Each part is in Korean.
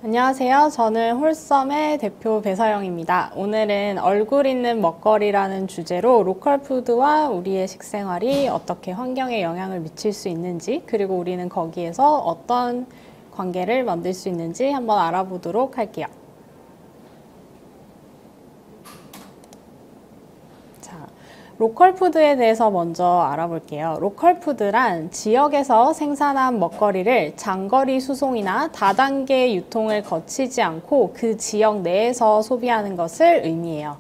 안녕하세요. 저는 홀썸의 대표 배서영입니다. 오늘은 얼굴 있는 먹거리라는 주제로 로컬푸드와 우리의 식생활이 어떻게 환경에 영향을 미칠 수 있는지, 그리고 우리는 거기에서 어떤 관계를 만들 수 있는지 한번 알아보도록 할게요. 로컬푸드에 대해서 먼저 알아볼게요. 로컬푸드란 지역에서 생산한 먹거리를 장거리 수송이나 다단계 유통을 거치지 않고 그 지역 내에서 소비하는 것을 의미해요.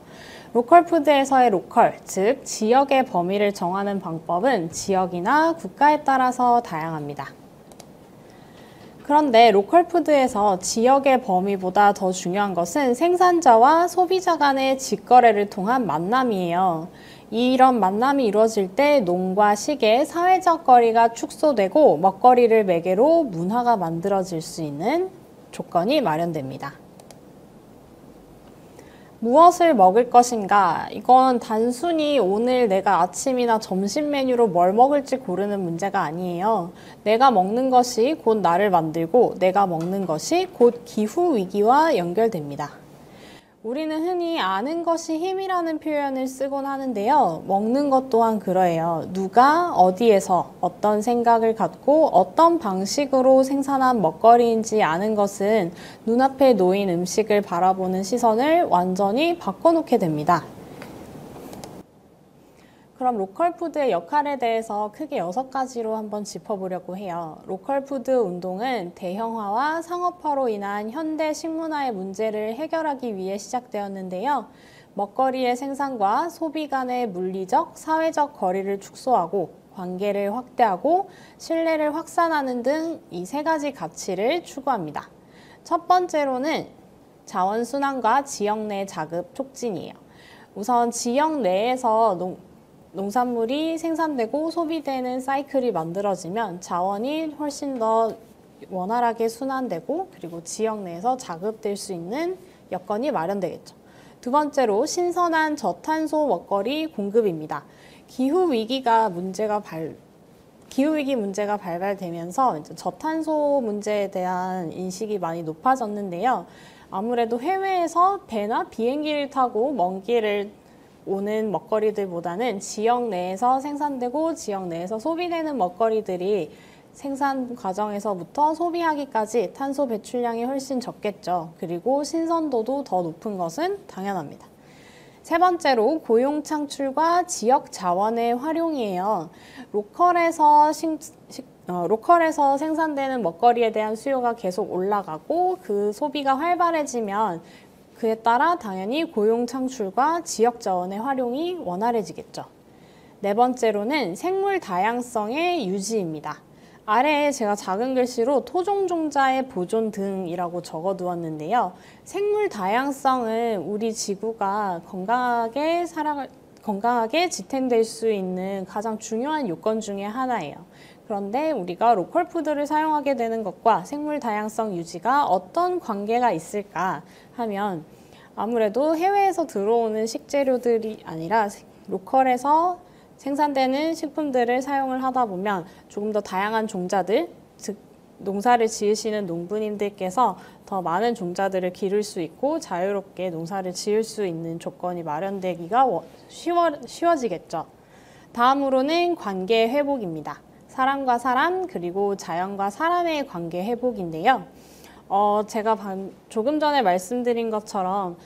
로컬푸드에서의 로컬, 즉 지역의 범위를 정하는 방법은 지역이나 국가에 따라서 다양합니다. 그런데 로컬푸드에서 지역의 범위보다 더 중요한 것은 생산자와 소비자 간의 직거래를 통한 만남이에요. 이런 만남이 이루어질 때 농과 식의 사회적 거리가 축소되고 먹거리를 매개로 문화가 만들어질 수 있는 조건이 마련됩니다. 무엇을 먹을 것인가? 이건 단순히 오늘 내가 아침이나 점심 메뉴로 뭘 먹을지 고르는 문제가 아니에요. 내가 먹는 것이 곧 나를 만들고 내가 먹는 것이 곧 기후 위기와 연결됩니다. 우리는 흔히 아는 것이 힘이라는 표현을 쓰곤 하는데요. 먹는 것 또한 그러해요. 누가 어디에서 어떤 생각을 갖고 어떤 방식으로 생산한 먹거리인지 아는 것은 눈앞에 놓인 음식을 바라보는 시선을 완전히 바꿔놓게 됩니다. 그럼 로컬푸드의 역할에 대해서 크게 6가지로 한번 짚어보려고 해요. 로컬푸드 운동은 대형화와 상업화로 인한 현대 식문화의 문제를 해결하기 위해 시작되었는데요. 먹거리의 생산과 소비 간의 물리적, 사회적 거리를 축소하고 관계를 확대하고 신뢰를 확산하는 등 이 3가지 가치를 추구합니다. 첫 번째로는 자원순환과 지역 내 자급 촉진이에요. 우선 지역 내에서 농산물이 생산되고 소비되는 사이클이 만들어지면 자원이 훨씬 더 원활하게 순환되고 그리고 지역 내에서 자급될 수 있는 여건이 마련되겠죠. 두 번째로 신선한 저탄소 먹거리 공급입니다. 기후위기 문제가 발발되면서 이제 저탄소 문제에 대한 인식이 많이 높아졌는데요. 아무래도 해외에서 배나 비행기를 타고 먼 길을 오는 먹거리들보다는 지역 내에서 생산되고 지역 내에서 소비되는 먹거리들이 생산 과정에서부터 소비하기까지 탄소 배출량이 훨씬 적겠죠. 그리고 신선도도 더 높은 것은 당연합니다. 세 번째로 고용 창출과 지역 자원의 활용이에요. 로컬에서 생산되는 먹거리에 대한 수요가 계속 올라가고 그 소비가 활발해지면 그에 따라 당연히 고용 창출과 지역 자원의 활용이 원활해지겠죠. 네 번째로는 생물 다양성의 유지입니다. 아래에 제가 작은 글씨로 토종종자의 보존 등이라고 적어두었는데요. 생물 다양성은 우리 지구가 건강하게 지탱될 수 있는 가장 중요한 요건 중에 하나예요. 그런데 우리가 로컬푸드를 사용하게 되는 것과 생물 다양성 유지가 어떤 관계가 있을까 하면 아무래도 해외에서 들어오는 식재료들이 아니라 로컬에서 생산되는 식품들을 사용을 하다 보면 조금 더 다양한 종자들, 즉 농사를 지으시는 농부님들께서 더 많은 종자들을 기를 수 있고 자유롭게 농사를 지을 수 있는 조건이 마련되기가 쉬워지겠죠. 다음으로는 관계 회복입니다. 사람과 사람 그리고 자연과 사람의 관계 회복인데요. 제가 조금 전에 말씀드린 것처럼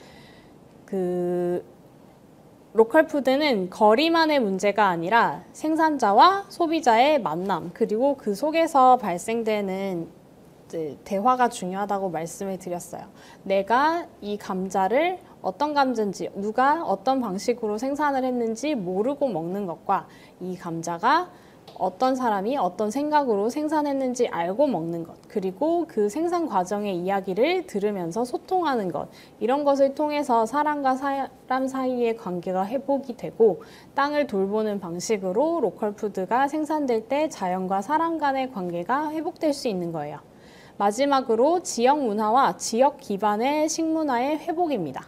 로컬푸드는 거리만의 문제가 아니라 생산자와 소비자의 만남 그리고 그 속에서 발생되는 대화가 중요하다고 말씀을 드렸어요. 내가 이 감자를 어떤 감자인지 누가 어떤 방식으로 생산을 했는지 모르고 먹는 것과 이 감자가 어떤 사람이 어떤 생각으로 생산했는지 알고 먹는 것, 그리고 그 생산 과정의 이야기를 들으면서 소통하는 것, 이런 것을 통해서 사람과 사람 사이의 관계가 회복이 되고 땅을 돌보는 방식으로 로컬푸드가 생산될 때 자연과 사람 간의 관계가 회복될 수 있는 거예요. 마지막으로 지역 문화와 지역 기반의 식문화의 회복입니다.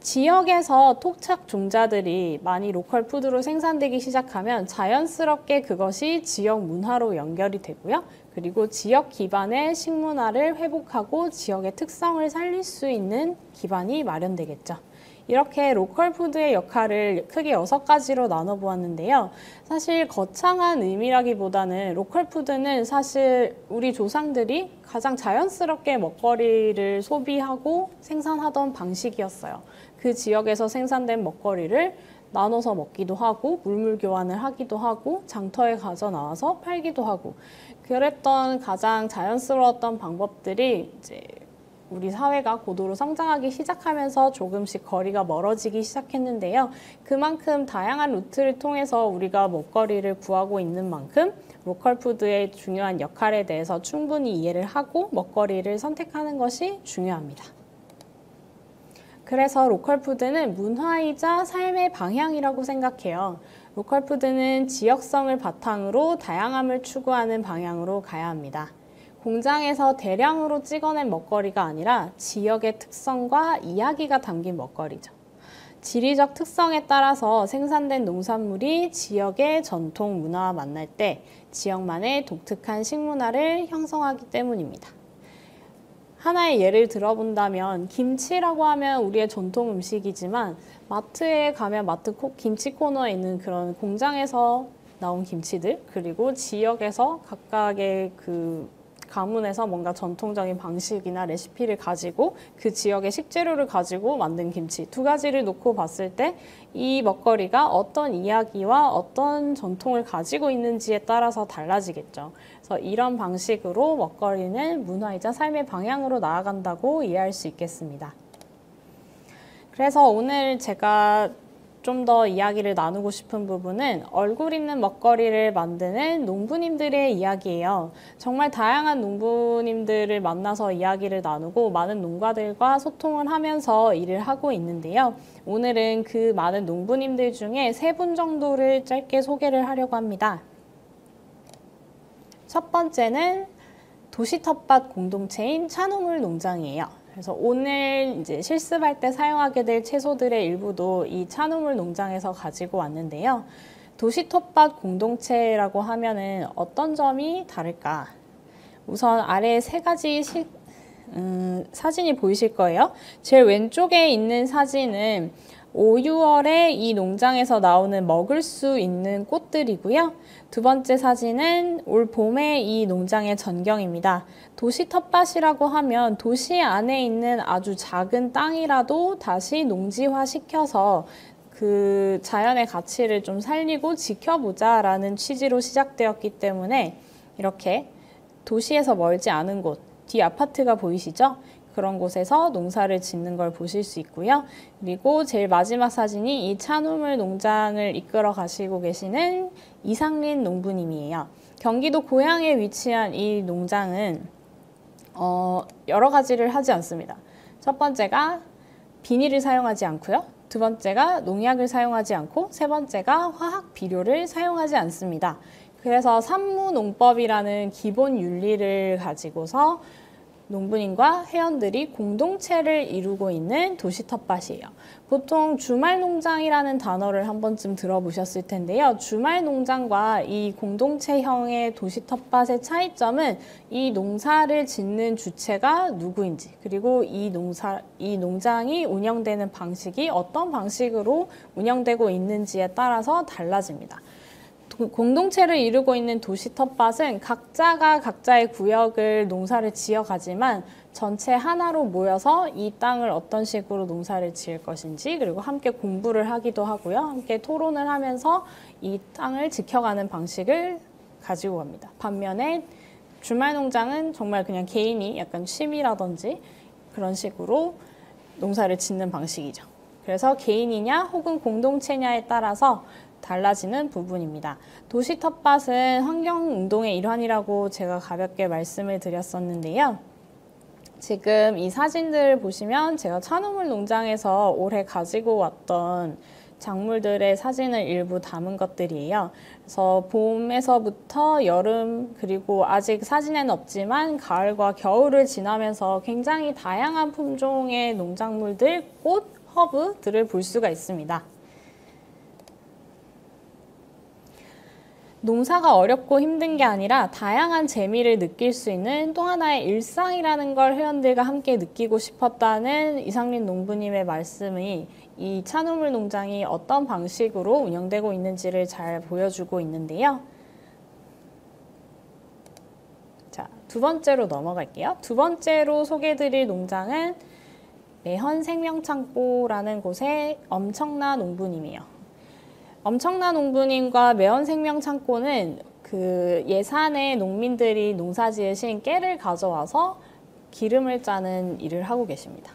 지역에서 토착 종자들이 많이 로컬 푸드로 생산되기 시작하면 자연스럽게 그것이 지역 문화로 연결이 되고요. 그리고 지역 기반의 식문화를 회복하고 지역의 특성을 살릴 수 있는 기반이 마련되겠죠. 이렇게 로컬 푸드의 역할을 크게 6가지로 나눠보았는데요. 사실 거창한 의미라기보다는 로컬 푸드는 사실 우리 조상들이 가장 자연스럽게 먹거리를 소비하고 생산하던 방식이었어요. 그 지역에서 생산된 먹거리를 나눠서 먹기도 하고 물물 교환을 하기도 하고 장터에 가져 나와서 팔기도 하고 그랬던 가장 자연스러웠던 방법들이 이제 우리 사회가 고도로 성장하기 시작하면서 조금씩 거리가 멀어지기 시작했는데요. 그만큼 다양한 루트를 통해서 우리가 먹거리를 구하고 있는 만큼 로컬 푸드의 중요한 역할에 대해서 충분히 이해를 하고 먹거리를 선택하는 것이 중요합니다. 그래서 로컬 푸드는 문화이자 삶의 방향이라고 생각해요. 로컬 푸드는 지역성을 바탕으로 다양함을 추구하는 방향으로 가야 합니다. 공장에서 대량으로 찍어낸 먹거리가 아니라 지역의 특성과 이야기가 담긴 먹거리죠. 지리적 특성에 따라서 생산된 농산물이 지역의 전통 문화와 만날 때 지역만의 독특한 식문화를 형성하기 때문입니다. 하나의 예를 들어본다면 김치라고 하면 우리의 전통 음식이지만 마트에 가면 김치 코너에 있는 그런 공장에서 나온 김치들 그리고 지역에서 각각의 그 가문에서 뭔가 전통적인 방식이나 레시피를 가지고 그 지역의 식재료를 가지고 만든 김치 2가지를 놓고 봤을 때 이 먹거리가 어떤 이야기와 어떤 전통을 가지고 있는지에 따라서 달라지겠죠. 그래서 이런 방식으로 먹거리는 문화이자 삶의 방향으로 나아간다고 이해할 수 있겠습니다. 그래서 오늘 제가 좀 더 이야기를 나누고 싶은 부분은 얼굴 있는 먹거리를 만드는 농부님들의 이야기예요. 정말 다양한 농부님들을 만나서 이야기를 나누고 많은 농가들과 소통을 하면서 일을 하고 있는데요. 오늘은 그 많은 농부님들 중에 3분 정도를 짧게 소개를 하려고 합니다. 첫 번째는 도시 텃밭 공동체인 차노물 농장이에요. 그래서 오늘 이제 실습할 때 사용하게 될 채소들의 일부도 이 차노물 농장에서 가지고 왔는데요. 도시 텃밭 공동체라고 하면은 어떤 점이 다를까? 우선 아래 3가지 사진이 보이실 거예요. 제일 왼쪽에 있는 사진은 5, 6월에 이 농장에서 나오는 먹을 수 있는 꽃들이고요. 2번째 사진은 올 봄에 이 농장의 전경입니다. 도시 텃밭이라고 하면 도시 안에 있는 아주 작은 땅이라도 다시 농지화 시켜서 그 자연의 가치를 좀 살리고 지켜보자 라는 취지로 시작되었기 때문에 이렇게 도시에서 멀지 않은 곳, 뒤 아파트가 보이시죠? 그런 곳에서 농사를 짓는 걸 보실 수 있고요. 그리고 제일 마지막 사진이 이 차노물 농장을 이끌어 가시고 계시는 이상린 농부님이에요. 경기도 고양에 위치한 이 농장은 여러 가지를 하지 않습니다. 첫 번째가 비닐을 사용하지 않고요. 2번째가 농약을 사용하지 않고 3번째가 화학 비료를 사용하지 않습니다. 그래서 산무농법이라는 기본 윤리를 가지고서 농부님과 회원들이 공동체를 이루고 있는 도시 텃밭이에요. 보통 주말 농장이라는 단어를 한 번쯤 들어보셨을 텐데요. 주말 농장과 이 공동체형의 도시 텃밭의 차이점은 이 농사를 짓는 주체가 누구인지 그리고 이 농장이 운영되는 방식이 어떤 방식으로 운영되고 있는지에 따라서 달라집니다. 공동체를 이루고 있는 도시 텃밭은 각자가 각자의 구역을 농사를 지어가지만 전체 하나로 모여서 이 땅을 어떤 식으로 농사를 지을 것인지 그리고 함께 공부를 하기도 하고요. 함께 토론을 하면서 이 땅을 지켜가는 방식을 가지고 갑니다. 반면에 주말 농장은 정말 그냥 개인이 약간 취미라든지 그런 식으로 농사를 짓는 방식이죠. 그래서 개인이냐 혹은 공동체냐에 따라서 달라지는 부분입니다. 도시 텃밭은 환경운동의 일환이라고 제가 가볍게 말씀을 드렸었는데요. 지금 이 사진들 보시면 제가 차노물 농장에서 올해 가지고 왔던 작물들의 사진을 일부 담은 것들이에요. 그래서 봄에서부터 여름 그리고 아직 사진에는 없지만 가을과 겨울을 지나면서 굉장히 다양한 품종의 농작물들, 꽃, 커브들을 볼 수가 있습니다. 농사가 어렵고 힘든 게 아니라 다양한 재미를 느낄 수 있는 또 하나의 일상이라는 걸 회원들과 함께 느끼고 싶었다는 이상린 농부님의 말씀이 이 찬우물 농장이 어떤 방식으로 운영되고 있는지를 잘 보여주고 있는데요. 자, 두 번째로 넘어갈게요. 두 번째로 소개해드릴 농장은 매헌 생명창고라는 곳의 엄청나 농부님이에요. 엄청나 농부님과 매헌 생명창고는 그 예산에 농민들이 농사 지으신 깨를 가져와서 기름을 짜는 일을 하고 계십니다.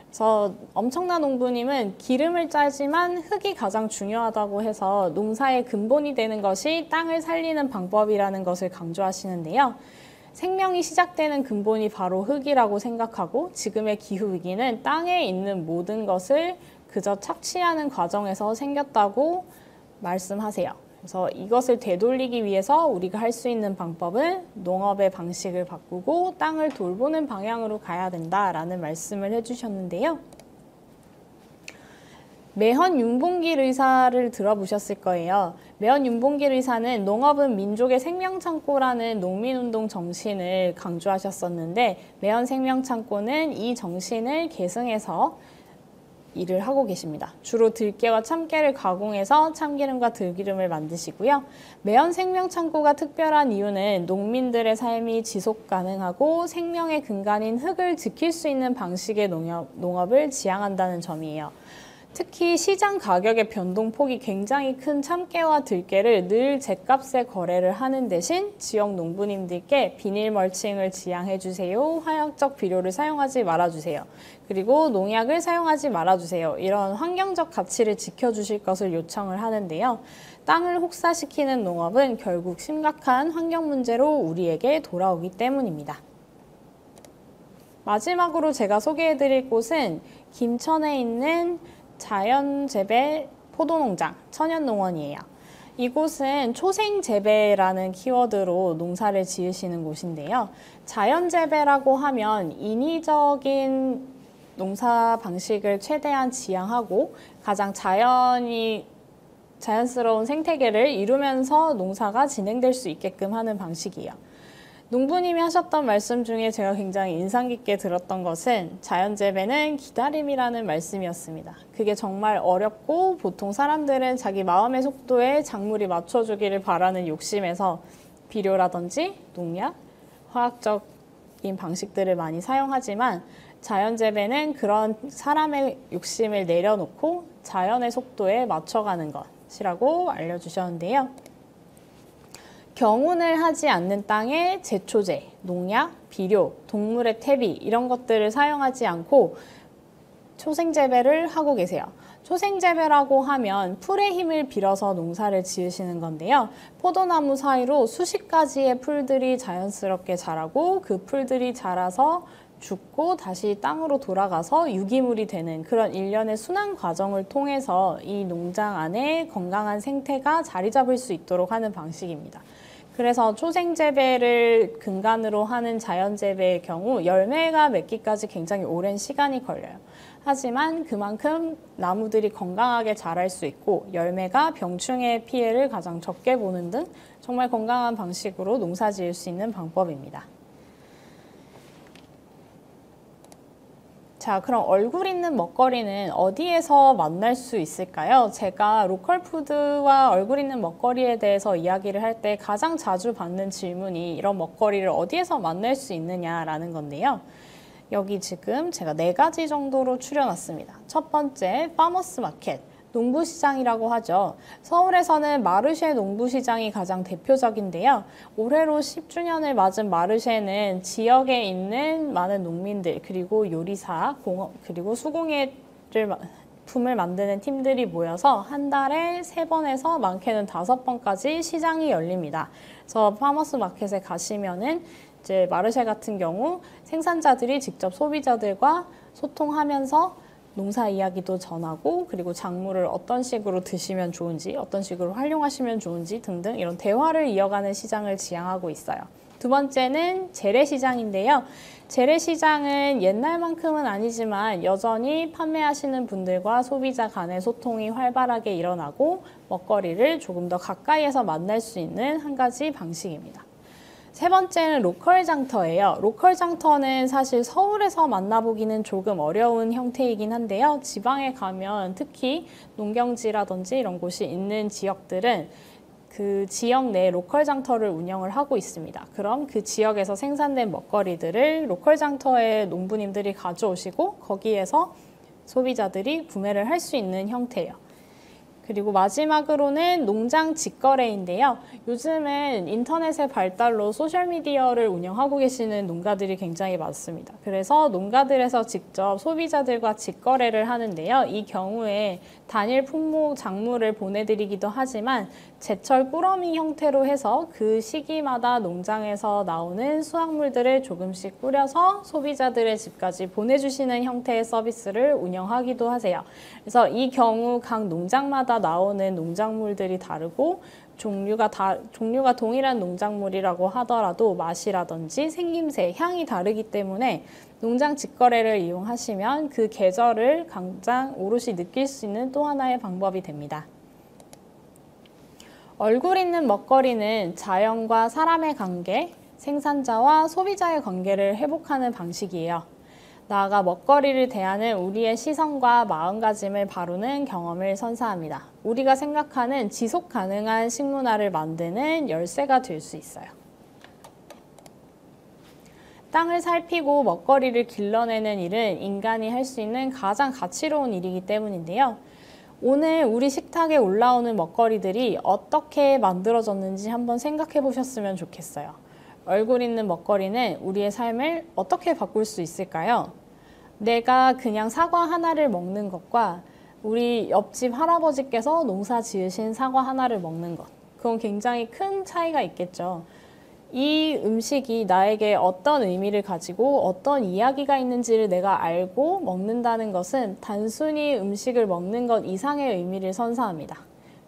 그래서 엄청나 농부님은 기름을 짜지만 흙이 가장 중요하다고 해서 농사의 근본이 되는 것이 땅을 살리는 방법이라는 것을 강조하시는데요. 생명이 시작되는 근본이 바로 흙이라고 생각하고 지금의 기후위기는 땅에 있는 모든 것을 그저 착취하는 과정에서 생겼다고 말씀하세요. 그래서 이것을 되돌리기 위해서 우리가 할 수 있는 방법은 농업의 방식을 바꾸고 땅을 돌보는 방향으로 가야 된다라는 말씀을 해주셨는데요. 매헌 윤봉길 의사를 들어보셨을 거예요. 매헌 윤봉길 의사는 농업은 민족의 생명창고라는 농민운동 정신을 강조하셨었는데 매헌 생명창고는 이 정신을 계승해서 일을 하고 계십니다. 주로 들깨와 참깨를 가공해서 참기름과 들기름을 만드시고요. 매헌 생명창고가 특별한 이유는 농민들의 삶이 지속 가능하고 생명의 근간인 흙을 지킬 수 있는 방식의 농업을 지향한다는 점이에요. 특히 시장 가격의 변동폭이 굉장히 큰 참깨와 들깨를 늘 죗값에 거래를 하는 대신 지역 농부님들께 비닐 멀칭을 지향해주세요. 화학적 비료를 사용하지 말아주세요. 그리고 농약을 사용하지 말아주세요. 이런 환경적 가치를 지켜주실 것을 요청을 하는데요. 땅을 혹사시키는 농업은 결국 심각한 환경 문제로 우리에게 돌아오기 때문입니다. 마지막으로 제가 소개해드릴 곳은 김천에 있는 자연재배 포도농장 천연농원이에요. 이곳은 초생재배라는 키워드로 농사를 지으시는 곳인데요. 자연재배라고 하면 인위적인 농사 방식을 최대한 지향하고 가장 자연스러운 생태계를 이루면서 농사가 진행될 수 있게끔 하는 방식이에요. 농부님이 하셨던 말씀 중에 제가 굉장히 인상 깊게 들었던 것은 자연재배는 기다림이라는 말씀이었습니다. 그게 정말 어렵고 보통 사람들은 자기 마음의 속도에 작물이 맞춰주기를 바라는 욕심에서 비료라든지 농약, 화학적인 방식들을 많이 사용하지만 자연재배는 그런 사람의 욕심을 내려놓고 자연의 속도에 맞춰가는 것이라고 알려주셨는데요. 경운을 하지 않는 땅에 제초제, 농약, 비료, 동물의 퇴비 이런 것들을 사용하지 않고 초생재배를 하고 계세요. 초생재배라고 하면 풀의 힘을 빌어서 농사를 지으시는 건데요. 포도나무 사이로 수십 가지의 풀들이 자연스럽게 자라고 그 풀들이 자라서 죽고 다시 땅으로 돌아가서 유기물이 되는 그런 일련의 순환 과정을 통해서 이 농장 안에 건강한 생태가 자리 잡을 수 있도록 하는 방식입니다. 그래서 초생재배를 근간으로 하는 자연재배의 경우 열매가 맺기까지 굉장히 오랜 시간이 걸려요. 하지만 그만큼 나무들이 건강하게 자랄 수 있고 열매가 병충해 피해를 가장 적게 보는 등 정말 건강한 방식으로 농사 지을 수 있는 방법입니다. 자, 그럼 얼굴 있는 먹거리는 어디에서 만날 수 있을까요? 제가 로컬푸드와 얼굴 있는 먹거리에 대해서 이야기를 할 때 가장 자주 받는 질문이 이런 먹거리를 어디에서 만날 수 있느냐라는 건데요. 여기 지금 제가 4가지 정도로 추려놨습니다. 첫 번째, 파머스 마켓. 농부시장이라고 하죠. 서울에서는 마르쉐 농부시장이 가장 대표적인데요. 올해로 10주년을 맞은 마르쉐는 지역에 있는 많은 농민들 그리고 요리사, 그리고 수공예품을 만드는 팀들이 모여서 한 달에 3번에서 많게는 5번까지 시장이 열립니다. 그래서 파머스 마켓에 가시면은 이제 마르쉐 같은 경우 생산자들이 직접 소비자들과 소통하면서 농사 이야기도 전하고 그리고 작물을 어떤 식으로 드시면 좋은지 어떤 식으로 활용하시면 좋은지 등등 이런 대화를 이어가는 시장을 지향하고 있어요. 두 번째는 재래시장인데요. 재래시장은 옛날만큼은 아니지만 여전히 판매하시는 분들과 소비자 간의 소통이 활발하게 일어나고 먹거리를 조금 더 가까이에서 만날 수 있는 한 가지 방식입니다. 세 번째는 로컬 장터예요. 로컬 장터는 사실 서울에서 만나보기는 조금 어려운 형태이긴 한데요. 지방에 가면 특히 농경지라든지 이런 곳이 있는 지역들은 그 지역 내 로컬 장터를 운영을 하고 있습니다. 그럼 그 지역에서 생산된 먹거리들을 로컬 장터에 농부님들이 가져오시고 거기에서 소비자들이 구매를 할 수 있는 형태예요. 그리고 마지막으로는 농장 직거래인데요. 요즘은 인터넷의 발달로 소셜미디어를 운영하고 계시는 농가들이 굉장히 많습니다. 그래서 농가들에서 직접 소비자들과 직거래를 하는데요. 이 경우에 단일 품목 작물을 보내드리기도 하지만 제철 꾸러미 형태로 해서 그 시기마다 농장에서 나오는 수확물들을 조금씩 뿌려서 소비자들의 집까지 보내주시는 형태의 서비스를 운영하기도 하세요. 그래서 이 경우 각 농장마다 나오는 농작물들이 다르고 종류가 동일한 농작물이라고 하더라도 맛이라든지 생김새, 향이 다르기 때문에 농장 직거래를 이용하시면 그 계절을 가장 오롯이 느낄 수 있는 또 하나의 방법이 됩니다. 얼굴 있는 먹거리는 자연과 사람의 관계, 생산자와 소비자의 관계를 회복하는 방식이에요. 나아가 먹거리를 대하는 우리의 시선과 마음가짐을 바로는 경험을 선사합니다. 우리가 생각하는 지속 가능한 식문화를 만드는 열쇠가 될 수 있어요. 땅을 살피고 먹거리를 길러내는 일은 인간이 할 수 있는 가장 가치로운 일이기 때문인데요. 오늘 우리 식탁에 올라오는 먹거리들이 어떻게 만들어졌는지 한번 생각해 보셨으면 좋겠어요. 얼굴 있는 먹거리는 우리의 삶을 어떻게 바꿀 수 있을까요? 내가 그냥 사과 하나를 먹는 것과 우리 옆집 할아버지께서 농사 지으신 사과 하나를 먹는 것, 그건 굉장히 큰 차이가 있겠죠. 이 음식이 나에게 어떤 의미를 가지고 어떤 이야기가 있는지를 내가 알고 먹는다는 것은 단순히 음식을 먹는 것 이상의 의미를 선사합니다.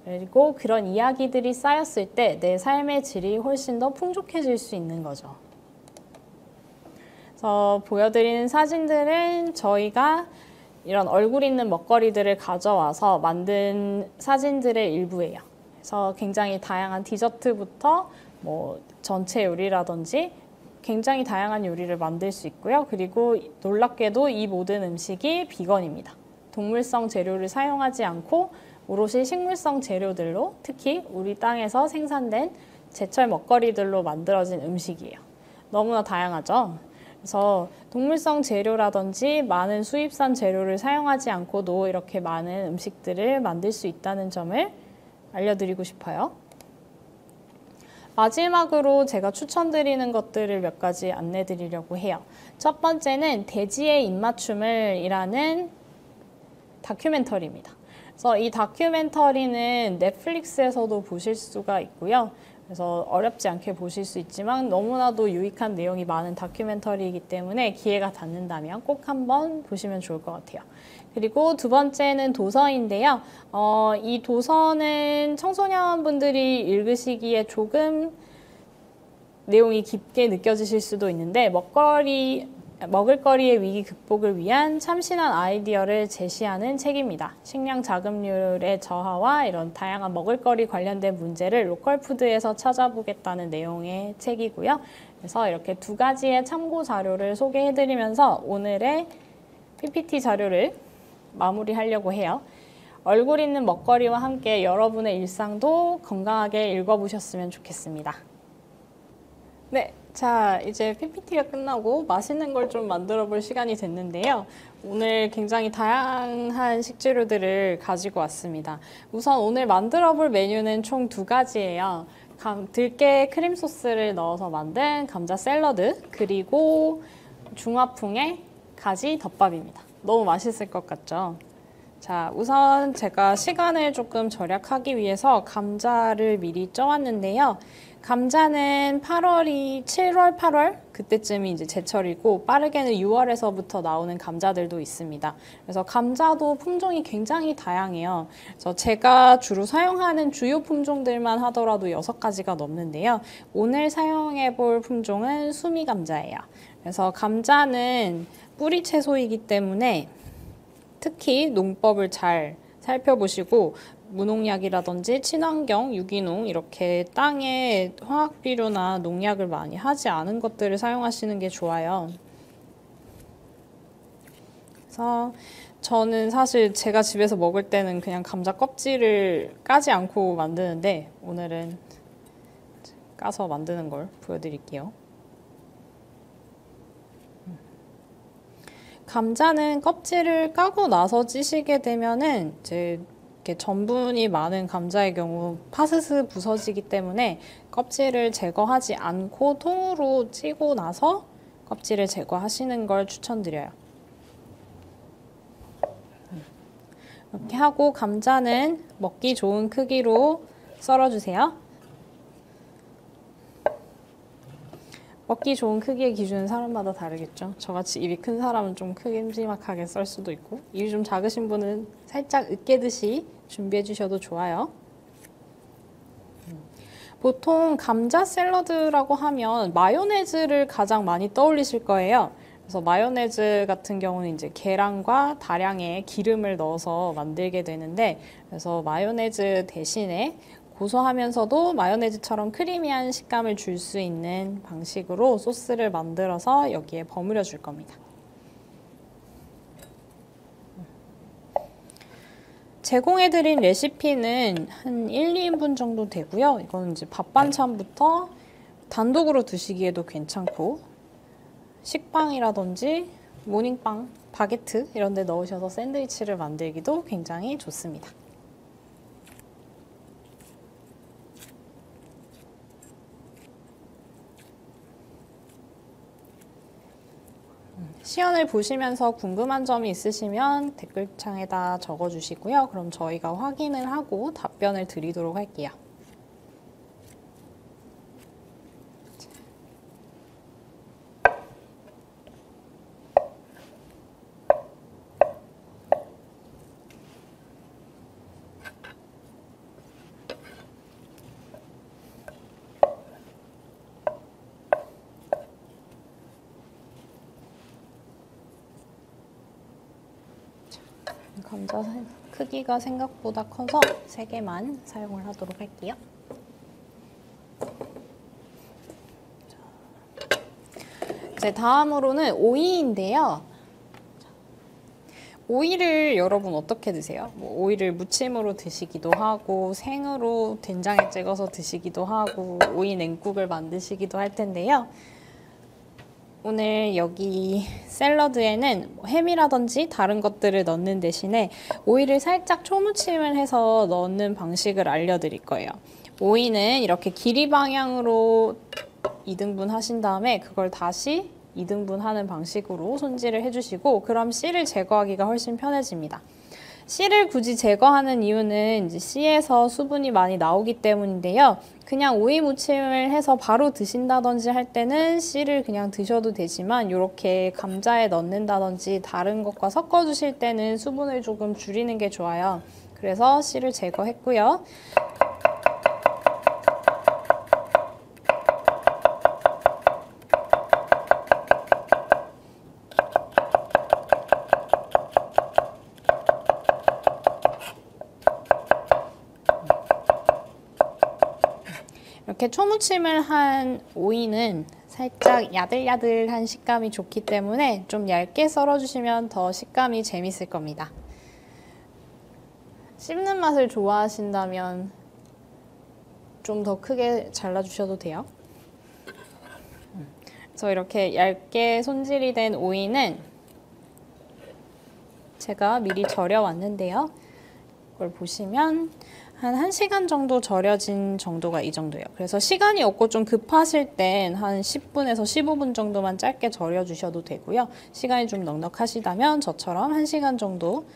그리고 그런 이야기들이 쌓였을 때 내 삶의 질이 훨씬 더 풍족해질 수 있는 거죠. 그래서 보여드리는 사진들은 저희가 이런 얼굴 있는 먹거리들을 가져와서 만든 사진들의 일부예요. 그래서 굉장히 다양한 디저트부터 전체 요리라든지 굉장히 다양한 요리를 만들 수 있고요. 그리고 놀랍게도 이 모든 음식이 비건입니다. 동물성 재료를 사용하지 않고 오롯이 식물성 재료들로 특히 우리 땅에서 생산된 제철 먹거리들로 만들어진 음식이에요. 너무나 다양하죠? 그래서 동물성 재료라든지 많은 수입산 재료를 사용하지 않고도 이렇게 많은 음식들을 만들 수 있다는 점을 알려드리고 싶어요. 마지막으로 제가 추천드리는 것들을 몇 가지 안내드리려고 해요. 첫 번째는 돼지의 입맞춤을 이라는 다큐멘터리입니다. 그래서 이 다큐멘터리는 넷플릭스에서도 보실 수가 있고요. 그래서 어렵지 않게 보실 수 있지만 너무나도 유익한 내용이 많은 다큐멘터리이기 때문에 기회가 닿는다면 꼭 한번 보시면 좋을 것 같아요. 그리고 두 번째는 도서인데요. 이 도서는 청소년분들이 읽으시기에 조금 내용이 깊게 느껴지실 수도 있는데 먹을거리의 위기 극복을 위한 참신한 아이디어를 제시하는 책입니다. 식량 자급률의 저하와 이런 다양한 먹을거리 관련된 문제를 로컬푸드에서 찾아보겠다는 내용의 책이고요. 그래서 이렇게 두 가지의 참고 자료를 소개해드리면서 오늘의 PPT 자료를 마무리하려고 해요. 얼굴 있는 먹거리와 함께 여러분의 일상도 건강하게 읽어보셨으면 좋겠습니다. 네, 자 이제 PPT가 끝나고 맛있는 걸 좀 만들어 볼 시간이 됐는데요. 오늘 굉장히 다양한 식재료들을 가지고 왔습니다. 우선 오늘 만들어 볼 메뉴는 총 두 가지예요. 들깨 크림 소스를 넣어서 만든 감자 샐러드, 그리고 중화풍의 가지 덮밥입니다. 너무 맛있을 것 같죠? 자, 우선 제가 시간을 조금 절약하기 위해서 감자를 미리 쪄왔는데요. 감자는 7월, 8월 그때쯤이 이제 제철이고 빠르게는 6월에서부터 나오는 감자들도 있습니다. 그래서 감자도 품종이 굉장히 다양해요. 그래서 제가 주로 사용하는 주요 품종들만 하더라도 6가지가 넘는데요. 오늘 사용해 볼 품종은 수미 감자예요. 그래서 감자는 뿌리 채소이기 때문에 특히 농법을 잘 살펴보시고 무농약이라든지 친환경, 유기농 이렇게 땅에 화학비료나 농약을 많이 하지 않은 것들을 사용하시는 게 좋아요. 그래서 저는 사실 제가 집에서 먹을 때는 그냥 감자 껍질을 까지 않고 만드는데 오늘은 까서 만드는 걸 보여드릴게요. 감자는 껍질을 까고 나서 찌시게 되면은 이제 이렇게 전분이 많은 감자의 경우 파스스 부서지기 때문에 껍질을 제거하지 않고 통으로 찌고 나서 껍질을 제거하시는 걸 추천드려요. 이렇게 하고 감자는 먹기 좋은 크기로 썰어주세요. 먹기 좋은 크기의 기준은 사람마다 다르겠죠. 저같이 입이 큰 사람은 좀 큼지막하게 썰 수도 있고 입이 좀 작으신 분은 살짝 으깨듯이 준비해 주셔도 좋아요. 보통 감자 샐러드라고 하면 마요네즈를 가장 많이 떠올리실 거예요. 그래서 마요네즈 같은 경우는 이제 계란과 다량의 기름을 넣어서 만들게 되는데 그래서 마요네즈 대신에 고소하면서도 마요네즈처럼 크리미한 식감을 줄 수 있는 방식으로 소스를 만들어서 여기에 버무려 줄 겁니다. 제공해드린 레시피는 한 1, 2인분 정도 되고요. 이건 이제 밥 반찬부터 단독으로 드시기에도 괜찮고 식빵이라든지 모닝빵, 바게트 이런 데 넣으셔서 샌드위치를 만들기도 굉장히 좋습니다. 시연을 보시면서 궁금한 점이 있으시면 댓글창에다 적어주시고요. 그럼 저희가 확인을 하고 답변을 드리도록 할게요. 감자 크기가 생각보다 커서 3개만 사용을 하도록 할게요. 이제 다음으로는 오이인데요. 오이를 여러분 어떻게 드세요? 오이를 무침으로 드시기도 하고 생으로 된장에 찍어서 드시기도 하고 오이 냉국을 만드시기도 할 텐데요. 오늘 여기 샐러드에는 햄이라든지 다른 것들을 넣는 대신에 오이를 살짝 초무침을 해서 넣는 방식을 알려드릴 거예요. 오이는 이렇게 길이 방향으로 2등분 하신 다음에 그걸 다시 2등분 하는 방식으로 손질을 해주시고 그럼 씨를 제거하기가 훨씬 편해집니다. 씨를 굳이 제거하는 이유는 이제 씨에서 수분이 많이 나오기 때문인데요. 그냥 오이 무침을 해서 바로 드신다든지 할 때는 씨를 그냥 드셔도 되지만 이렇게 감자에 넣는다든지 다른 것과 섞어 주실 때는 수분을 조금 줄이는 게 좋아요. 그래서 씨를 제거했고요. 이렇게 초무침을 한 오이는 살짝 야들야들한 식감이 좋기 때문에 좀 얇게 썰어주시면 더 식감이 재밌을 겁니다. 씹는 맛을 좋아하신다면 좀 더 크게 잘라주셔도 돼요. 그래서 이렇게 얇게 손질이 된 오이는 제가 미리 절여 왔는데요. 이걸 보시면 한 1시간 정도 절여진 정도가 이 정도예요. 그래서 시간이 없고 좀 급하실 땐 한 10분에서 15분 정도만 짧게 절여 주셔도 되고요. 시간이 좀 넉넉하시다면 저처럼 1시간 정도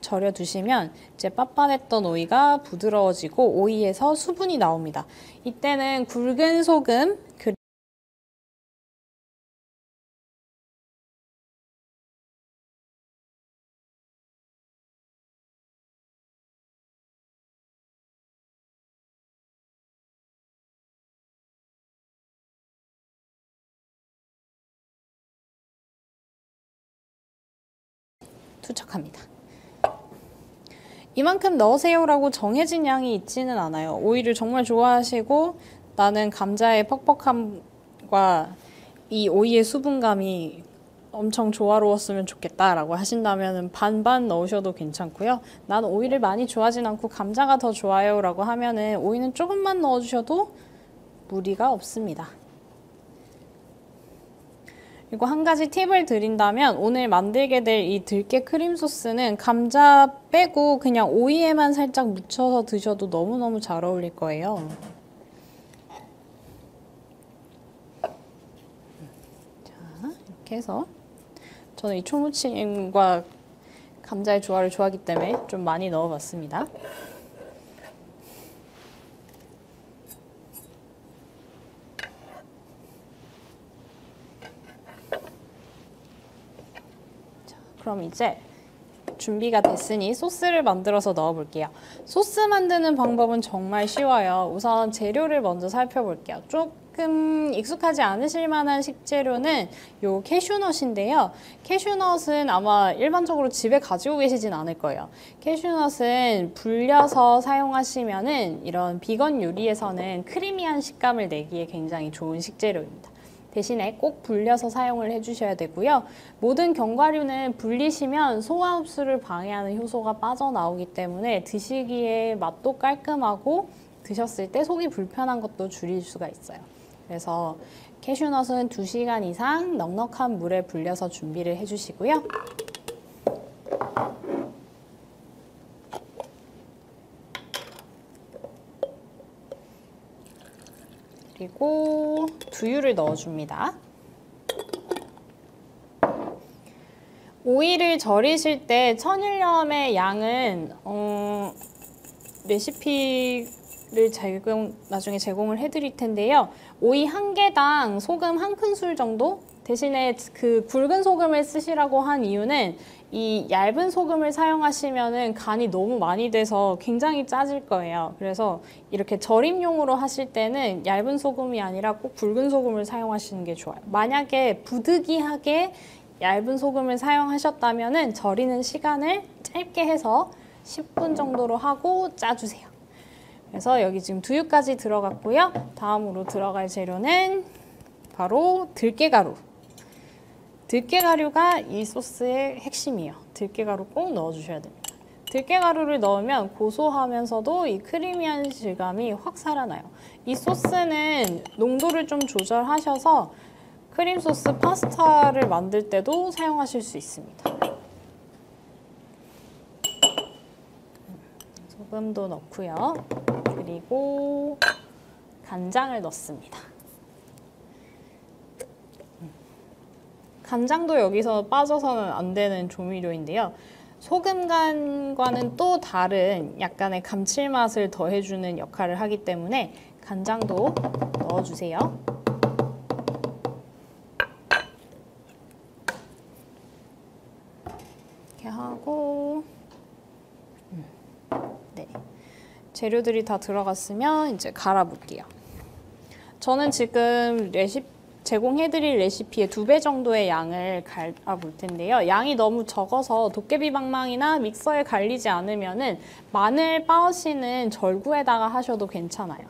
절여두시면 이제 빳빳했던 오이가 부드러워지고 오이에서 수분이 나옵니다. 이때는 굵은 소금, 투척합니다. 이만큼 넣으세요라고 정해진 양이 있지는 않아요. 오이를 정말 좋아하시고 나는 감자의 퍽퍽함과 이 오이의 수분감이 엄청 조화로웠으면 좋겠다라고 하신다면 반반 넣으셔도 괜찮고요. 나는 오이를 많이 좋아하진 않고 감자가 더 좋아요 라고 하면은 오이는 조금만 넣어주셔도 무리가 없습니다. 그리고 한 가지 팁을 드린다면 오늘 만들게 될 이 들깨 크림 소스는 감자 빼고 그냥 오이에만 살짝 묻혀서 드셔도 너무너무 잘 어울릴 거예요. 자, 이렇게 해서 저는 이 초무침과 감자의 조화를 좋아하기 때문에 좀 많이 넣어봤습니다. 그럼 이제 준비가 됐으니 소스를 만들어서 넣어볼게요. 소스 만드는 방법은 정말 쉬워요. 우선 재료를 먼저 살펴볼게요. 조금 익숙하지 않으실 만한 식재료는 요 캐슈넛인데요. 캐슈넛은 아마 일반적으로 집에 가지고 계시진 않을 거예요. 캐슈넛은 불려서 사용하시면은 이런 비건 요리에서는 크리미한 식감을 내기에 굉장히 좋은 식재료입니다. 대신에 꼭 불려서 사용을 해주셔야 되고요. 모든 견과류는 불리시면 소화 흡수를 방해하는 효소가 빠져나오기 때문에 드시기에 맛도 깔끔하고 드셨을 때 속이 불편한 것도 줄일 수가 있어요. 그래서 캐슈넛은 2시간 이상 넉넉한 물에 불려서 준비를 해주시고요. 그리고 두유를 넣어줍니다. 오이를 절이실 때 천일염의 양은 레시피를 나중에 제공을 해드릴 텐데요. 오이 한 개당 소금 한 큰술 정도? 대신에 그 굵은 소금을 쓰시라고 한 이유는 이 얇은 소금을 사용하시면은 간이 너무 많이 돼서 굉장히 짜질 거예요. 그래서 이렇게 절임용으로 하실 때는 얇은 소금이 아니라 꼭 굵은 소금을 사용하시는 게 좋아요. 만약에 부득이하게 얇은 소금을 사용하셨다면은 절이는 시간을 짧게 해서 10분 정도로 하고 짜주세요. 그래서 여기 지금 두유까지 들어갔고요. 다음으로 들어갈 재료는 바로 들깨가루. 들깨가루가 이 소스의 핵심이에요. 들깨가루 꼭 넣어주셔야 됩니다. 들깨가루를 넣으면 고소하면서도 이 크리미한 질감이 확 살아나요. 이 소스는 농도를 좀 조절하셔서 크림 소스 파스타를 만들 때도 사용하실 수 있습니다. 소금도 넣고요. 그리고 간장을 넣습니다. 간장도 여기서 빠져서는 안 되는 조미료인데요. 소금간과는 또 다른 약간의 감칠맛을 더해주는 역할을 하기 때문에 간장도 넣어주세요. 이렇게 하고 네, 재료들이 다 들어갔으면 이제 갈아볼게요. 저는 지금 제공해드릴 레시피의 2배 정도의 양을 갈아볼 텐데요. 양이 너무 적어서 도깨비 방망이나 믹서에 갈리지 않으면은 마늘 빻으시는 절구에다가 하셔도 괜찮아요.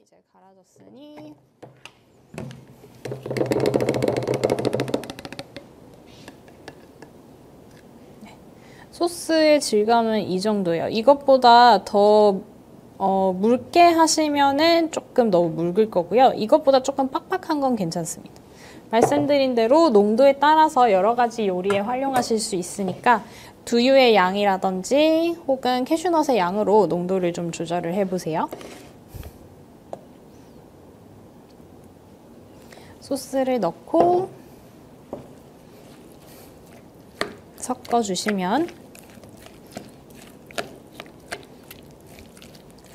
이제 갈아졌으니 네. 소스의 질감은 이 정도예요. 이것보다 더 묽게 하시면은 조금 너무 묽을 거고요. 이것보다 조금 빡빡한 건 괜찮습니다. 말씀드린 대로 농도에 따라서 여러 가지 요리에 활용하실 수 있으니까 두유의 양이라든지 혹은 캐슈넛의 양으로 농도를 좀 조절을 해보세요. 소스를 넣고 섞어주시면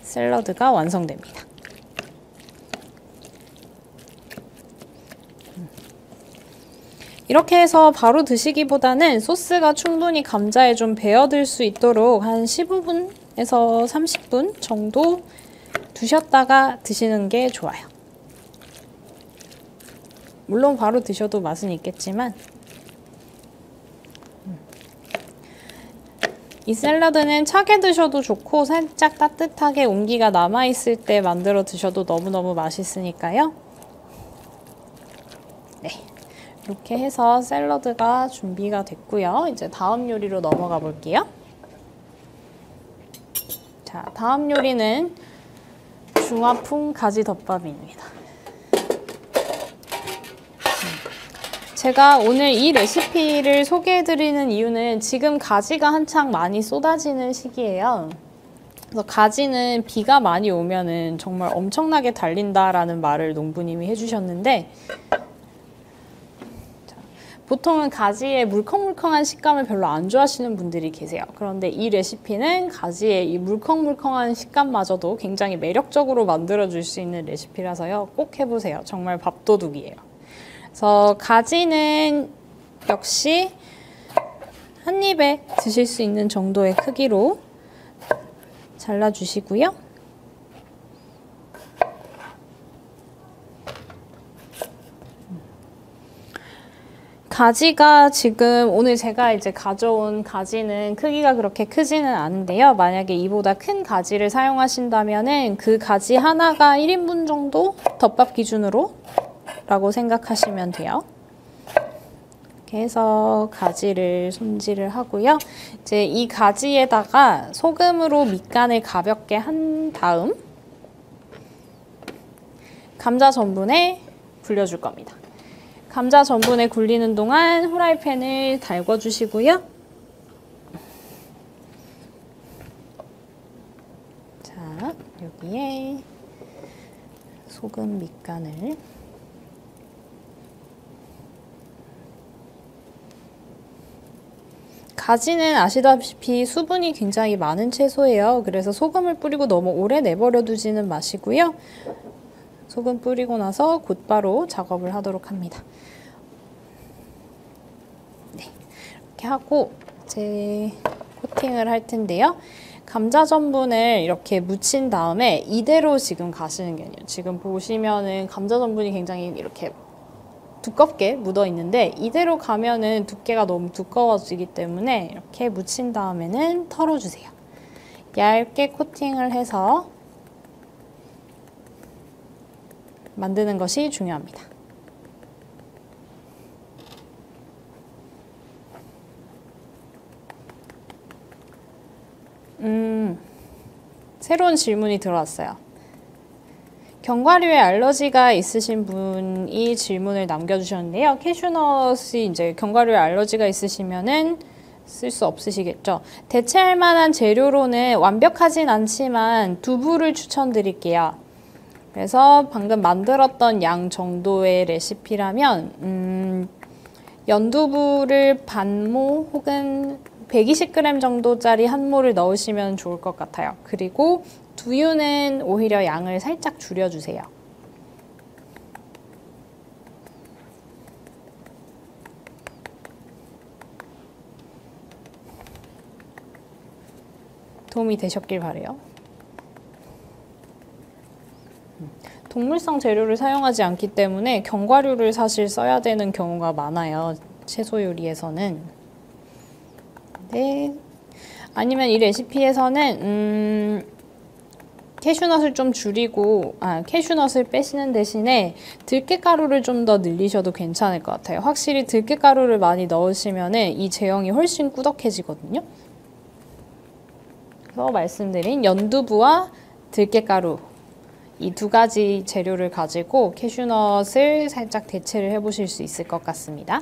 샐러드가 완성됩니다. 이렇게 해서 바로 드시기보다는 소스가 충분히 감자에 좀 배어들 수 있도록 한 15분에서 30분 정도 두셨다가 드시는 게 좋아요. 물론 바로 드셔도 맛은 있겠지만 이 샐러드는 차게 드셔도 좋고 살짝 따뜻하게 온기가 남아있을 때 만들어 드셔도 너무너무 맛있으니까요. 네, 이렇게 해서 샐러드가 준비가 됐고요. 이제 다음 요리로 넘어가 볼게요. 자, 다음 요리는 중화풍 가지 덮밥입니다. 제가 오늘 이 레시피를 소개해드리는 이유는 지금 가지가 한창 많이 쏟아지는 시기예요. 그래서 가지는 비가 많이 오면은 정말 엄청나게 달린다라는 말을 농부님이 해주셨는데, 보통은 가지의 물컹물컹한 식감을 별로 안 좋아하시는 분들이 계세요. 그런데 이 레시피는 가지의 이 물컹물컹한 식감마저도 굉장히 매력적으로 만들어줄 수 있는 레시피라서요. 꼭 해보세요. 정말 밥도둑이에요. 그래서 가지는 역시 한 입에 드실 수 있는 정도의 크기로 잘라주시고요. 가지가 지금 오늘 제가 이제 가져온 가지는 크기가 그렇게 크지는 않은데요. 만약에 이보다 큰 가지를 사용하신다면은 그 가지 하나가 1인분 정도 덮밥 기준으로 라고 생각하시면 돼요. 이렇게 해서 가지를 손질을 하고요. 이제 이 가지에다가 소금으로 밑간을 가볍게 한 다음 감자 전분에 굴려줄 겁니다. 감자 전분에 굴리는 동안 후라이팬을 달궈주시고요. 자, 여기에 소금 밑간을 가지는 아시다시피 수분이 굉장히 많은 채소예요. 그래서 소금을 뿌리고 너무 오래 내버려 두지는 마시고요. 소금 뿌리고 나서 곧바로 작업을 하도록 합니다. 네, 이렇게 하고 이제 코팅을 할 텐데요. 감자 전분을 이렇게 묻힌 다음에 이대로 지금 가시는 게 아니에요. 지금 보시면은 감자 전분이 굉장히 이렇게 두껍게 묻어 있는데 이대로 가면은 두께가 너무 두꺼워지기 때문에 이렇게 묻힌 다음에는 털어주세요. 얇게 코팅을 해서 만드는 것이 중요합니다. 새로운 질문이 들어왔어요. 견과류에 알러지가 있으신 분이 질문을 남겨주셨는데요. 캐슈넛이 이제 견과류에 알러지가 있으시면은 쓸 수 없으시겠죠. 대체할 만한 재료로는 완벽하진 않지만 두부를 추천드릴게요. 그래서 방금 만들었던 양 정도의 레시피라면 연두부를 반모 혹은 120g 정도짜리 한 모를 넣으시면 좋을 것 같아요. 그리고 두유는 오히려 양을 살짝 줄여주세요. 도움이 되셨길 바래요. 동물성 재료를 사용하지 않기 때문에 견과류를 사실 써야 되는 경우가 많아요. 채소 요리에서는. 네. 아니면 이 레시피에서는 캐슈넛을 좀 줄이고 캐슈넛을 빼시는 대신에 들깨가루를 좀 더 늘리셔도 괜찮을 것 같아요. 확실히 들깨가루를 많이 넣으시면 이 제형이 훨씬 꾸덕해지거든요. 그래서 말씀드린 연두부와 들깨가루 이 두 가지 재료를 가지고 캐슈넛을 살짝 대체를 해보실 수 있을 것 같습니다.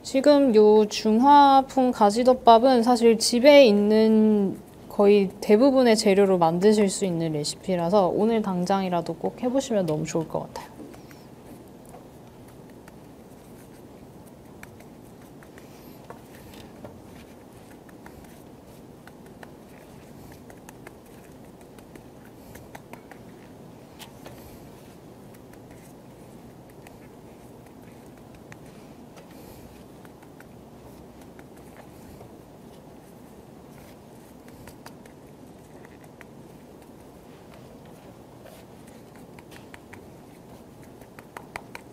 지금 요 중화풍 가지덮밥은 사실 집에 있는 거의 대부분의 재료로 만드실 수 있는 레시피라서 오늘 당장이라도 꼭 해보시면 너무 좋을 것 같아요.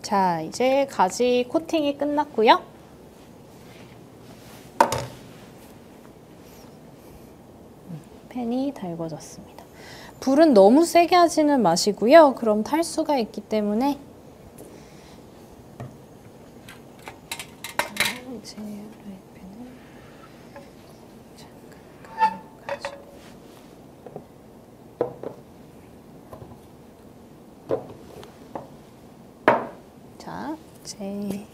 자, 이제 가지 코팅이 끝났고요. 팬이 달궈졌습니다. 불은 너무 세게 하지는 마시고요. 그럼 탈수가 있기 때문에 이제 프라이팬을 잠깐 가지고 자, 이제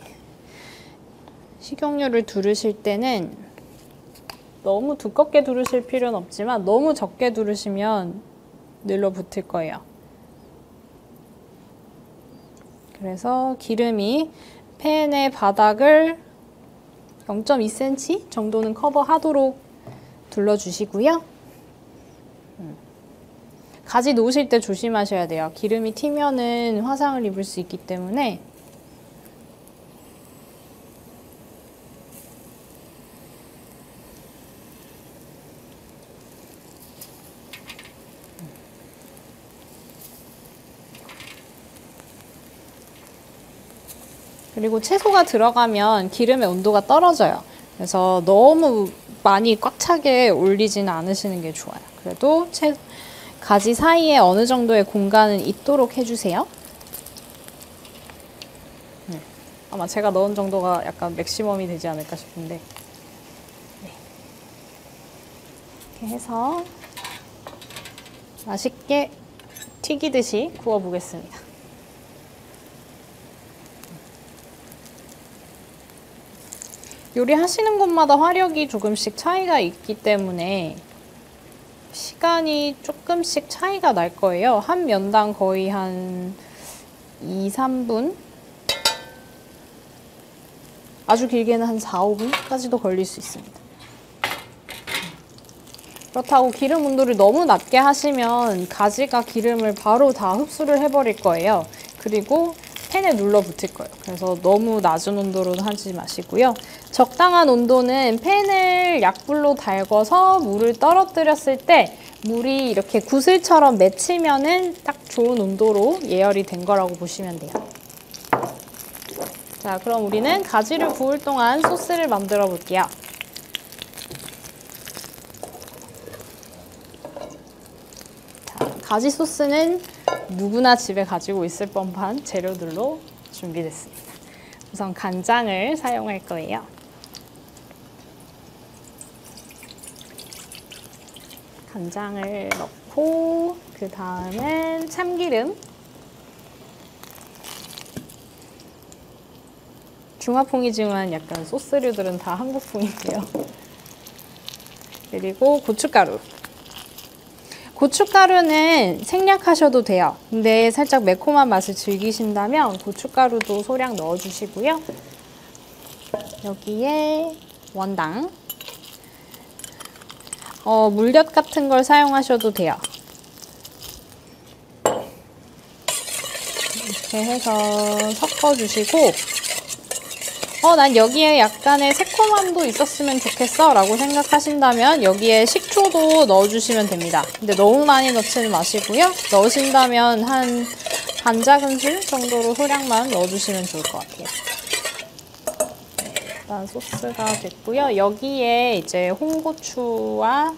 식용유를 두르실 때는 너무 두껍게 두르실 필요는 없지만 너무 적게 두르시면 늘러붙을 거예요. 그래서 기름이 팬의 바닥을 0.2cm 정도는 커버하도록 둘러주시고요. 가지 놓으실 때 조심하셔야 돼요. 기름이 튀면은 화상을 입을 수 있기 때문에. 그리고 채소가 들어가면 기름의 온도가 떨어져요. 그래서 너무 많이 꽉 차게 올리지는 않으시는 게 좋아요. 그래도 가지 사이에 어느 정도의 공간은 있도록 해주세요. 아마 제가 넣은 정도가 약간 맥시멈이 되지 않을까 싶은데. 네. 이렇게 해서 맛있게 튀기듯이 구워보겠습니다. 요리하시는 곳마다 화력이 조금씩 차이가 있기 때문에 시간이 조금씩 차이가 날 거예요. 한 면당 거의 한 2, 3분? 아주 길게는 한 4, 5분까지도 걸릴 수 있습니다. 그렇다고 기름 온도를 너무 낮게 하시면 가지가 기름을 바로 다 흡수를 해버릴 거예요. 그리고 팬에 눌러붙을 거예요. 그래서 너무 낮은 온도로 하지 마시고요. 적당한 온도는 팬을 약불로 달궈서 물을 떨어뜨렸을 때 물이 이렇게 구슬처럼 맺히면은 딱 좋은 온도로 예열이 된 거라고 보시면 돼요. 자, 그럼 우리는 가지를 구울 동안 소스를 만들어 볼게요. 자, 가지 소스는 누구나 집에 가지고 있을 법한 재료들로 준비됐습니다. 우선 간장을 사용할 거예요. 간장을 넣고 그 다음엔 참기름, 중화풍이지만 약간 소스류들은 다 한국풍이고요. 그리고 고춧가루. 고춧가루는 생략하셔도 돼요. 근데 살짝 매콤한 맛을 즐기신다면 고춧가루도 소량 넣어주시고요. 여기에 원당. 물엿 같은 걸 사용하셔도 돼요. 이렇게 해서 섞어주시고 난 여기에 약간의 새콤함도 있었으면 좋겠어 라고 생각하신다면 여기에 식초도 넣어주시면 됩니다. 근데 너무 많이 넣지는 마시고요. 넣으신다면 한 반작은술 정도로 소량만 넣어주시면 좋을 것 같아요. 일단 소스가 됐고요. 여기에 이제 홍고추와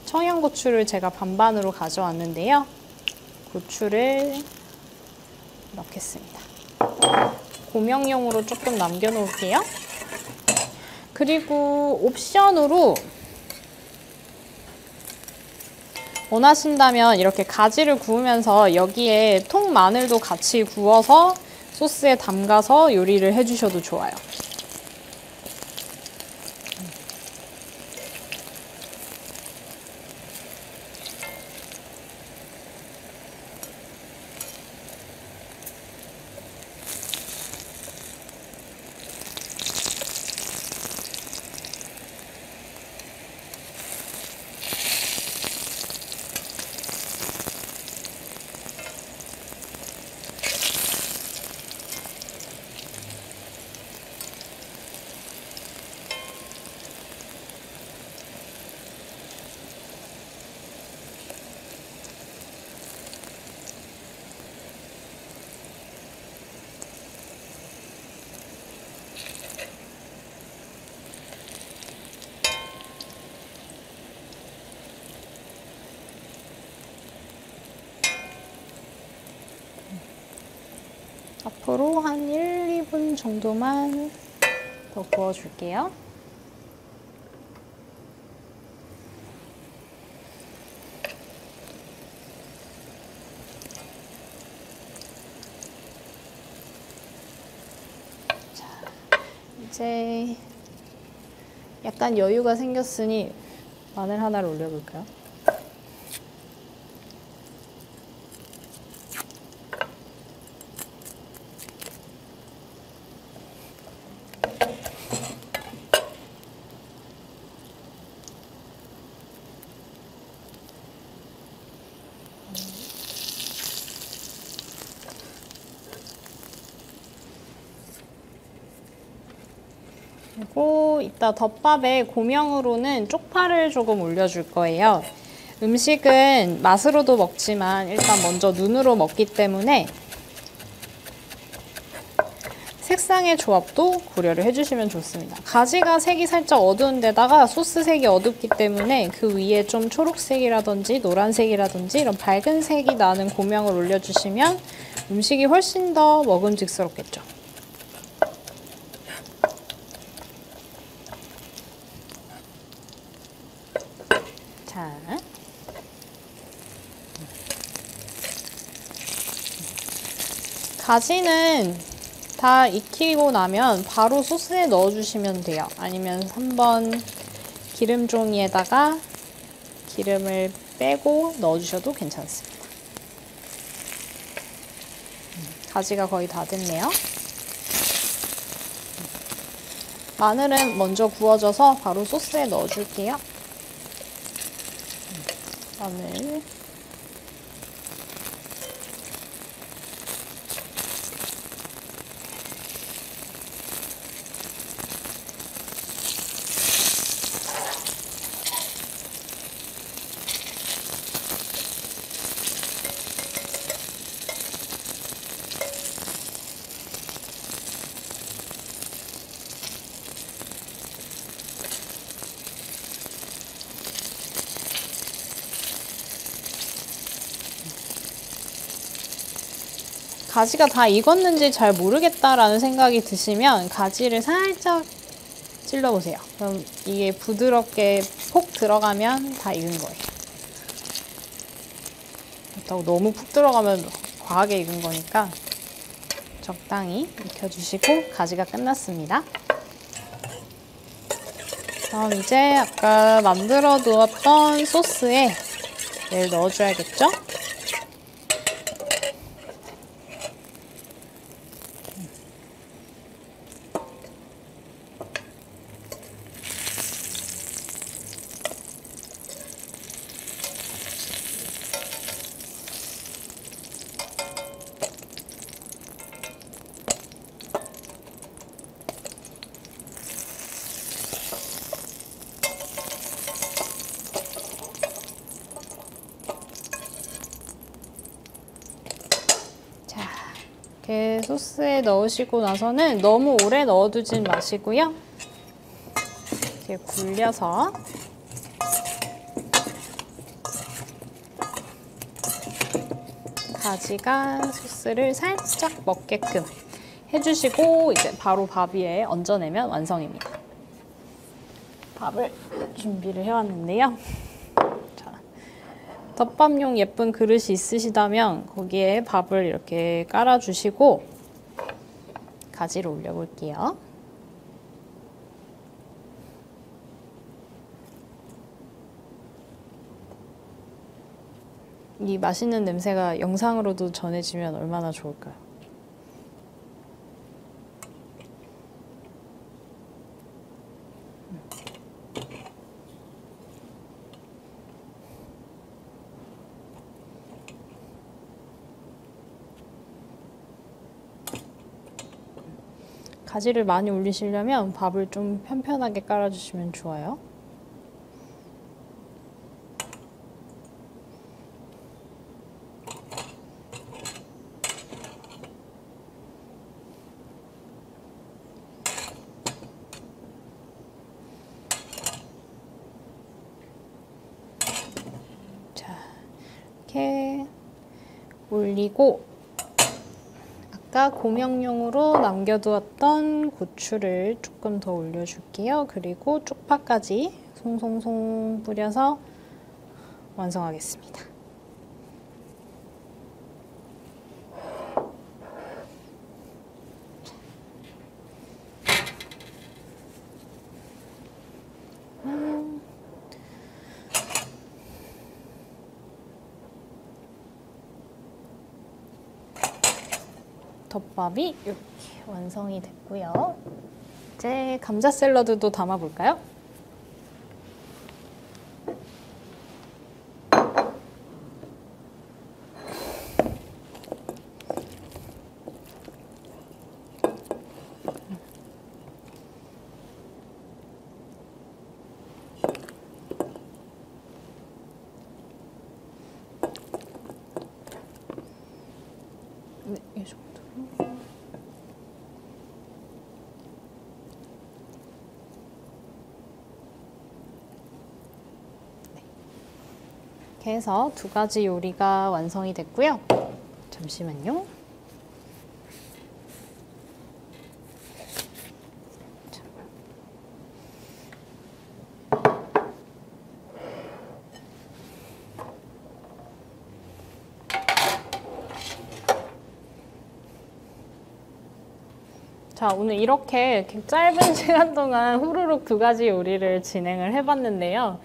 청양고추를 제가 반반으로 가져왔는데요. 고추를 넣겠습니다. 고명용으로 조금 남겨놓을게요. 그리고 옵션으로 원하신다면 이렇게 가지를 구우면서 여기에 통마늘도 같이 구워서 소스에 담가서 요리를 해주셔도 좋아요. 앞으로 한 1, 2분 정도만 더 구워줄게요. 자, 이제 약간 여유가 생겼으니 마늘 하나를 올려볼까요? 그리고 이따 덮밥에 고명으로는 쪽파를 조금 올려줄 거예요. 음식은 맛으로도 먹지만 일단 먼저 눈으로 먹기 때문에 색상의 조합도 고려를 해주시면 좋습니다. 가지가 색이 살짝 어두운 데다가 소스 색이 어둡기 때문에 그 위에 좀 초록색이라든지 노란색이라든지 이런 밝은 색이 나는 고명을 올려주시면 음식이 훨씬 더 먹음직스럽겠죠. 자, 가지는 다 익히고 나면 바로 소스에 넣어주시면 돼요. 아니면 한번 기름종이에다가 기름을 빼고 넣어주셔도 괜찮습니다. 가지가 거의 다 됐네요. 마늘은 먼저 구워져서 바로 소스에 넣어줄게요. 마늘. 가지가 다 익었는지 잘 모르겠다라는 생각이 드시면 가지를 살짝 찔러보세요. 그럼 이게 부드럽게 폭 들어가면 다 익은 거예요. 그렇다고 너무 푹 들어가면 과하게 익은 거니까 적당히 익혀주시고 가지가 끝났습니다. 그럼 이제 아까 만들어 두었던 소스에 얘를 넣어줘야겠죠? 이렇게 소스에 넣으시고 나서는 너무 오래 넣어두진 마시고요. 이렇게 굴려서 가지가 소스를 살짝 먹게끔 해주시고 이제 바로 밥 위에 얹어내면 완성입니다. 밥을 준비를 해왔는데요. 자, 덮밥용 예쁜 그릇이 있으시다면 거기에 밥을 이렇게 깔아주시고 가지를 올려볼게요. 이 맛있는 냄새가 영상으로도 전해지면 얼마나 좋을까요? 가지를 많이 올리시려면 밥을 좀 편편하게 깔아주시면 좋아요. 자, 이렇게 올리고 아까 고명용으로 남겨두었던 고추를 조금 더 올려줄게요. 그리고 쪽파까지 송송송 뿌려서 완성하겠습니다. 덮밥이 이렇게 완성이 됐고요. 이제 감자 샐러드도 담아볼까요? 네, 이 정도로. 이렇게 해서 두 가지 요리가 완성이 됐고요. 잠시만요. 자, 오늘 이렇게 짧은 시간 동안 후루룩 두 가지 요리를 진행을 해봤는데요.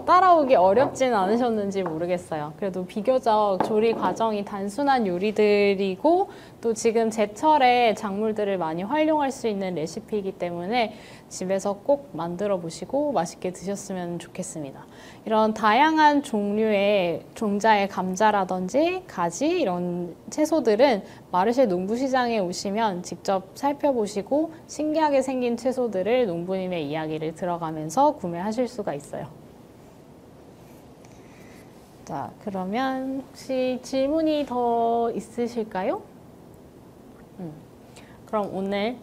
따라오기 어렵진 않으셨는지 모르겠어요. 그래도 비교적 조리 과정이 단순한 요리들이고 또 지금 제철에 작물들을 많이 활용할 수 있는 레시피이기 때문에 집에서 꼭 만들어 보시고 맛있게 드셨으면 좋겠습니다. 이런 다양한 종류의 종자의 감자라든지 가지 이런 채소들은 마르쉐 농부시장에 오시면 직접 살펴보시고 신기하게 생긴 채소들을 농부님의 이야기를 들어가면서 구매하실 수가 있어요. 자, 그러면 혹시 질문이 더 있으실까요? 그럼 오늘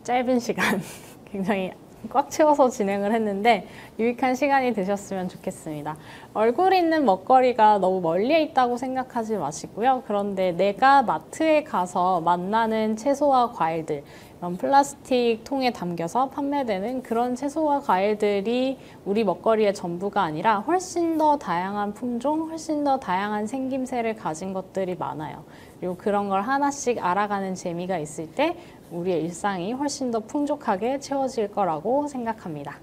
짧은 시간 굉장히 꽉 채워서 진행을 했는데 유익한 시간이 되셨으면 좋겠습니다. 얼굴 있는 먹거리가 너무 멀리에 있다고 생각하지 마시고요. 그런데 내가 마트에 가서 만나는 채소와 과일들, 이런 플라스틱 통에 담겨서 판매되는 그런 채소와 과일들이 우리 먹거리의 전부가 아니라 훨씬 더 다양한 품종, 훨씬 더 다양한 생김새를 가진 것들이 많아요. 그리고 그런 걸 하나씩 알아가는 재미가 있을 때 우리의 일상이 훨씬 더 풍족하게 채워질 거라고 생각합니다.